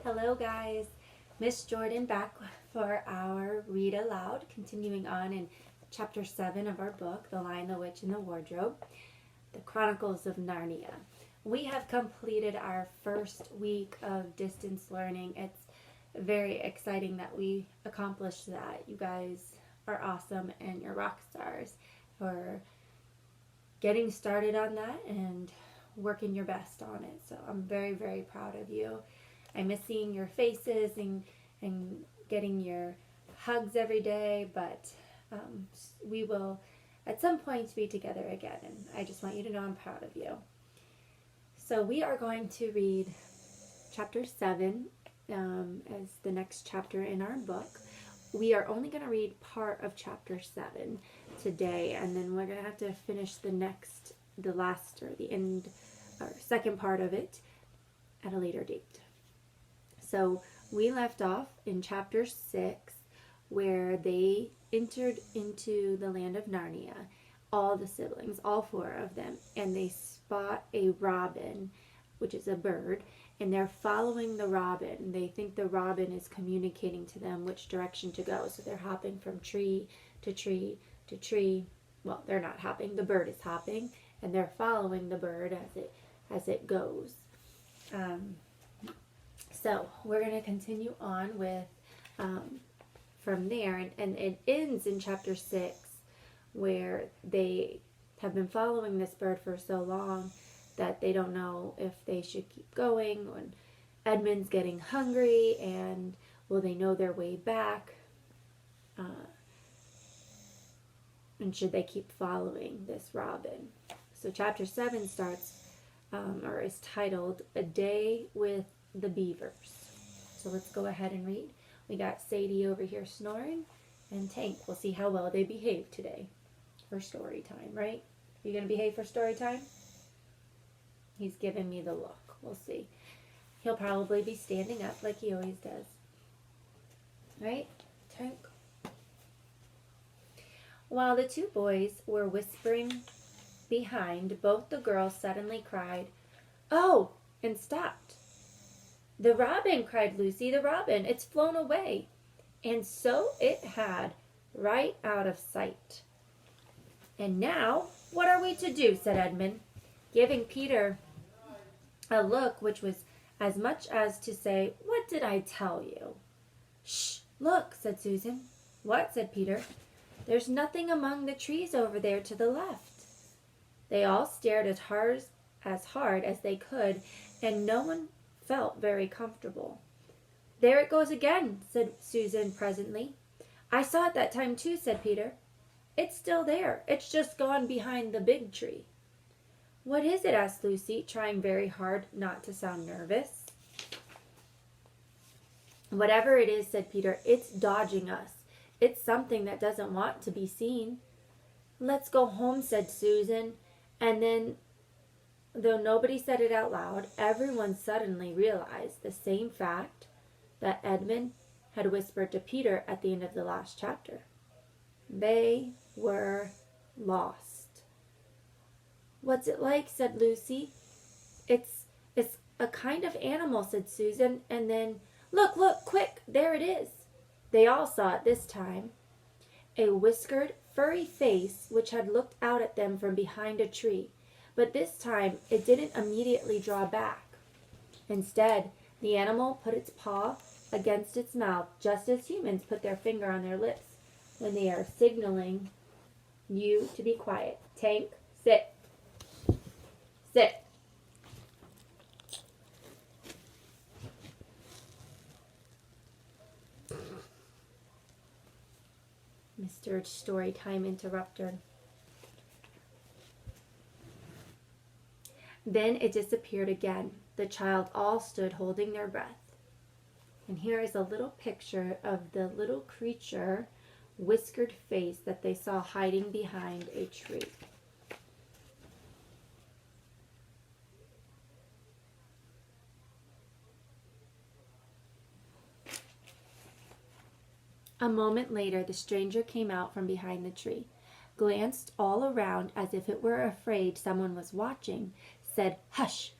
Hello guys, Miss Jordan back for our Read Aloud, continuing on in chapter 7 of our book, The Lion, the Witch, and the Wardrobe, The Chronicles of Narnia. We have completed our first week of distance learning. It's very exciting that we accomplished that. You guys are awesome and you're rock stars for getting started on that and working your best on it. So I'm very, very proud of you. I miss seeing your faces and getting your hugs every day, but we will at some point be together again, and I just want you to know I'm proud of you. So we are going to read chapter 7 as the next chapter in our book. We are only going to read part of chapter 7 today, and then we're going to have to finish the second part of it at a later date. So we left off in chapter 6 where they entered into the land of Narnia, all the siblings, all 4 of them, and they spot a robin, which is a bird, and they're following the robin. They think the robin is communicating to them which direction to go, so they're hopping from tree to tree to tree. Well, they're not hopping, the bird is hopping, and they're following the bird as it goes. So we're going to continue on with from there, and it ends in chapter 6 where they have been following this bird for so long that they don't know if they should keep going, when Edmund's getting hungry, and will they know their way back, and should they keep following this robin. So chapter 7 starts or is titled A Day with the Beavers. So let's go ahead and read. We got Sadie over here snoring, and Tank. We'll see how well they behave today for story time, right? Are you going to behave for story time? He's giving me the look. We'll see. He'll probably be standing up like he always does. Right? Tank. While the 2 boys were whispering behind, both the girls suddenly cried, "Oh!" and stopped. "The robin!" cried Lucy. "The robin! It's flown away!" And so it had, right out of sight. "And now, what are we to do?" said Edmund, giving Peter a look which was as much as to say, "What did I tell you?" "Shh! Look!" said Susan. "What?" said Peter. "There's nothing among the trees over there to the left." They all stared as hard as they could, and no one felt very comfortable. "There it goes again," said Susan presently. "I saw it that time too," said Peter. "It's still there. It's just gone behind the big tree." "What is it?" asked Lucy, trying very hard not to sound nervous. "Whatever it is," said Peter, "it's dodging us. It's something that doesn't want to be seen." "Let's go home," said Susan, and then, though nobody said it out loud, everyone suddenly realized the same fact that Edmund had whispered to Peter at the end of the last chapter. They were lost. "What's it like?" said Lucy. It's a kind of animal," said Susan, and then, Look, quick, there it is." They all saw it this time. A whiskered, furry face which had looked out at them from behind a tree. But this time it didn't immediately draw back. Instead, the animal put its paw against its mouth, just as humans put their finger on their lips when they are signaling you to be quiet. "Tank, sit. Sit." Mr. Storytime Interrupter. Then it disappeared again. The child all stood holding their breath. And here is a little picture of the little creature, whiskered face that they saw hiding behind a tree. A moment later, the stranger came out from behind the tree, glanced all around as if it were afraid someone was watching, said, "Hush,"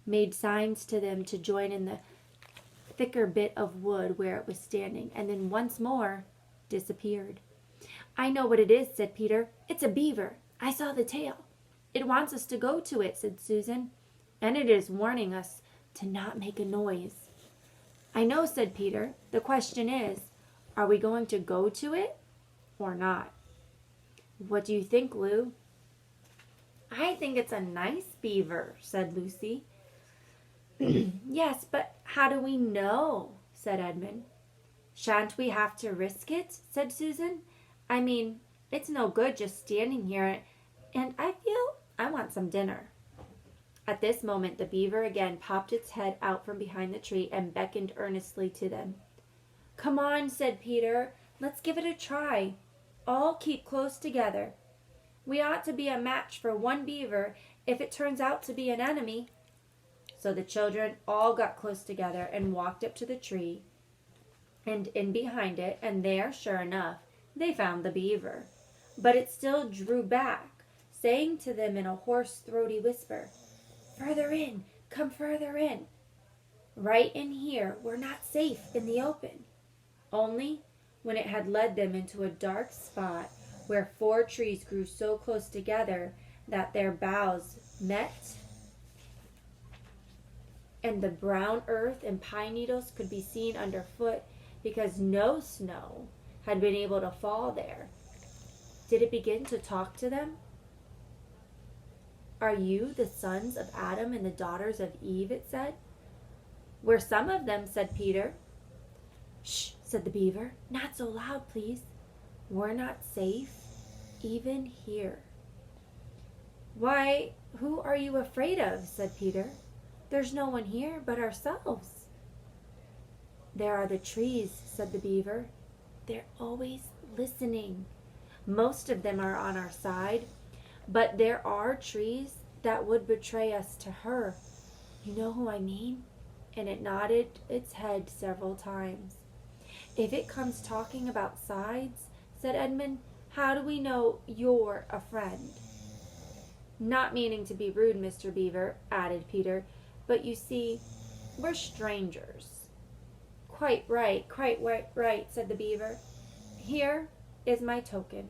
made signs to them to join in the thicker bit of wood where it was standing, and then once more disappeared. "I know what it is," said Peter. "It's a beaver. I saw the tail. It wants us to go to it," said Susan, "and it is warning us to not make a noise." "I know," said Peter. "The question is, are we going to go to it or not?" "What do you think, Lou?" "I think it's a nice beaver," said Lucy. "Yes, but how do we know?" said Edmund. "Shan't we have to risk it?" said Susan. "I mean, it's no good just standing here, and I feel I want some dinner." At this moment the beaver again popped its head out from behind the tree and beckoned earnestly to them. "Come on," said Peter. "Let's give it a try. All keep close together. We ought to be a match for one beaver if it turns out to be an enemy." So the children all got close together and walked up to the tree and in behind it, and there, sure enough, they found the beaver. But it still drew back, saying to them in a hoarse, throaty whisper, "Further in, come further in. Right in here, we're not safe in the open." Only when it had led them into a dark spot where 4 trees grew so close together that their boughs met, and the brown earth and pine needles could be seen underfoot because no snow had been able to fall there, did it begin to talk to them. "Are you the sons of Adam and the daughters of Eve?" it said. "We're some of them," said Peter. "Shh," said the beaver. "Not so loud, please. We're not safe, even here." "Why, who are you afraid of?" said Peter. "There's no one here but ourselves." "There are the trees," said the beaver. "They're always listening. Most of them are on our side, but there are trees that would betray us to her. You know who I mean?" And it nodded its head several times. "If it comes talking about sides," said Edmund, "how do we know you're a friend?" "Not meaning to be rude, Mr. Beaver," added Peter, "but you see, we're strangers." Quite right, said the beaver. "Here is my token."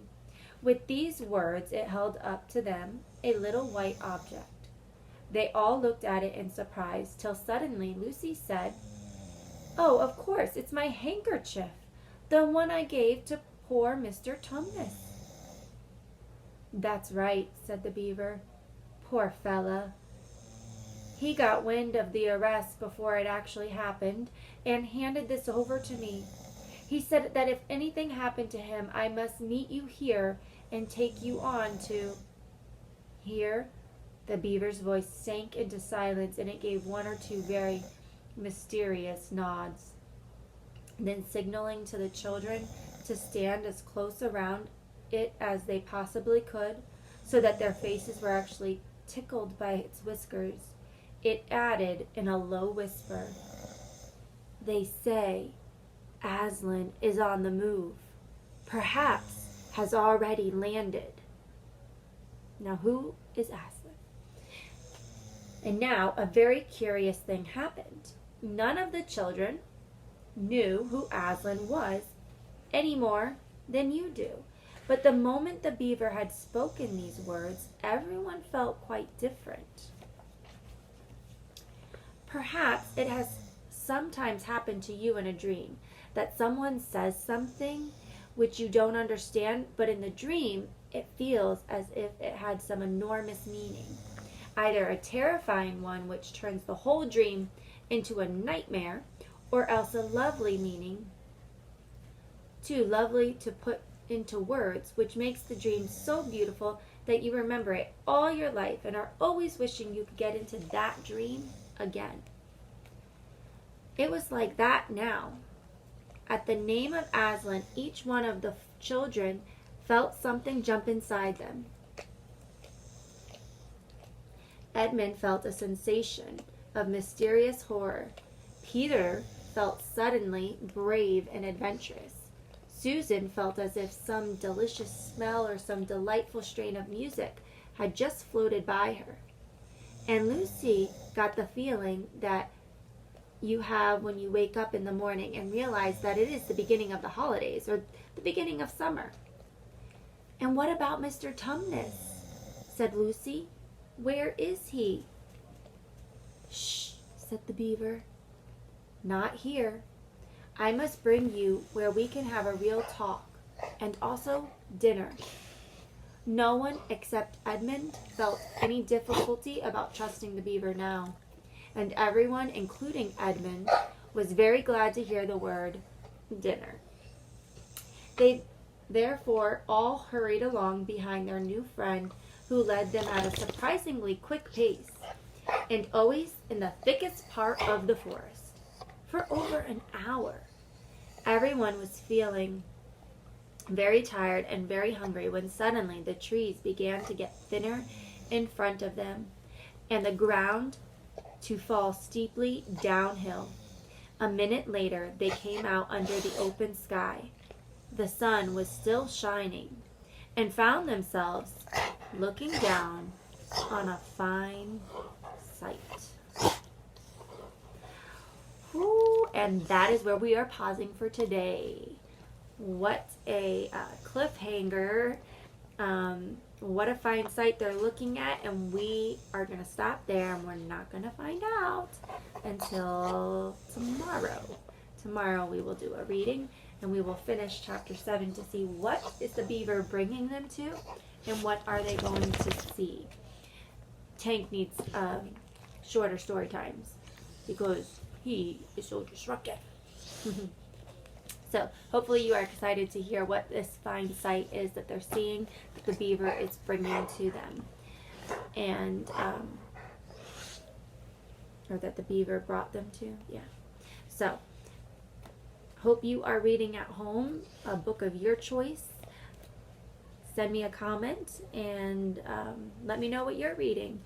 With these words it held up to them a little white object. They all looked at it in surprise, till suddenly Lucy said, "Oh, of course, it's my handkerchief, the one I gave to poor Mr. Tumnus." "That's right," said the beaver. "Poor fella. He got wind of the arrest before it actually happened and handed this over to me. He said that if anything happened to him, I must meet you here and take you on to—" Here the beaver's voice sank into silence, and it gave 1 or 2 very mysterious nods. Then, signaling to the children to stand as close around it as they possibly could, so that their faces were actually tickled by its whiskers, it added in a low whisper, "They say Aslan is on the move. Perhaps has already landed." Now, who is Aslan? And now a very curious thing happened. None of the children knew who Aslan was any more than you do. But the moment the beaver had spoken these words, everyone felt quite different. Perhaps it has sometimes happened to you in a dream that someone says something which you don't understand, but in the dream it feels as if it had some enormous meaning, either a terrifying one which turns the whole dream into a nightmare, or else a lovely meaning, too lovely to put into words, which makes the dream so beautiful that you remember it all your life and are always wishing you could get into that dream again. It was like that now. At the name of Aslan, each one of the children felt something jump inside them. Edmund felt a sensation of mysterious horror. Peter felt suddenly brave and adventurous. Susan felt as if some delicious smell or some delightful strain of music had just floated by her. And Lucy got the feeling that you have when you wake up in the morning and realize that it is the beginning of the holidays or the beginning of summer. And what about Mr. Tumnus? Said Lucy. Where is he? Shh, said the Beaver. Not here. I must bring you where we can have a real talk, and also dinner. No one except Edmund felt any difficulty about trusting the Beaver now, and everyone, including Edmund, was very glad to hear the word dinner. They therefore all hurried along behind their new friend, who led them at a surprisingly quick pace, and always in the thickest part of the forest, for over an hour. Everyone was feeling very tired and very hungry when suddenly the trees began to get thinner in front of them, and the ground to fall steeply downhill. A minute later, they came out under the open sky. The sun was still shining, and found themselves looking down on a fine sight. Ooh, and that is where we are pausing for today. What a cliffhanger. What a fine sight they're looking at, and we are going to stop there, and we're not going to find out until tomorrow. Tomorrow we will do a reading, and we will finish chapter 7 to see what is the Beaver bringing them to, and what are they going to see. Tank needs shorter story times because he is so disruptive. So hopefully you are excited to hear what this fine sight is that they're seeing, that the Beaver is bringing to them, and or that the Beaver brought them to. Yeah. So hope you are reading at home a book of your choice. Send me a comment and let me know what you're reading.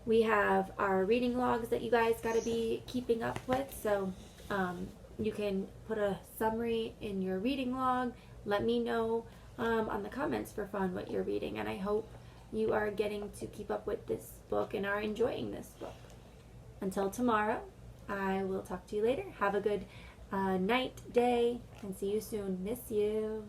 We have our reading logs that you guys got to be keeping up with. So you can put a summary in your reading log. Let me know on the comments for fun what you're reading. And I hope you are getting to keep up with this book and are enjoying this book. Until tomorrow, I will talk to you later. Have a good night, day, and see you soon. Miss you.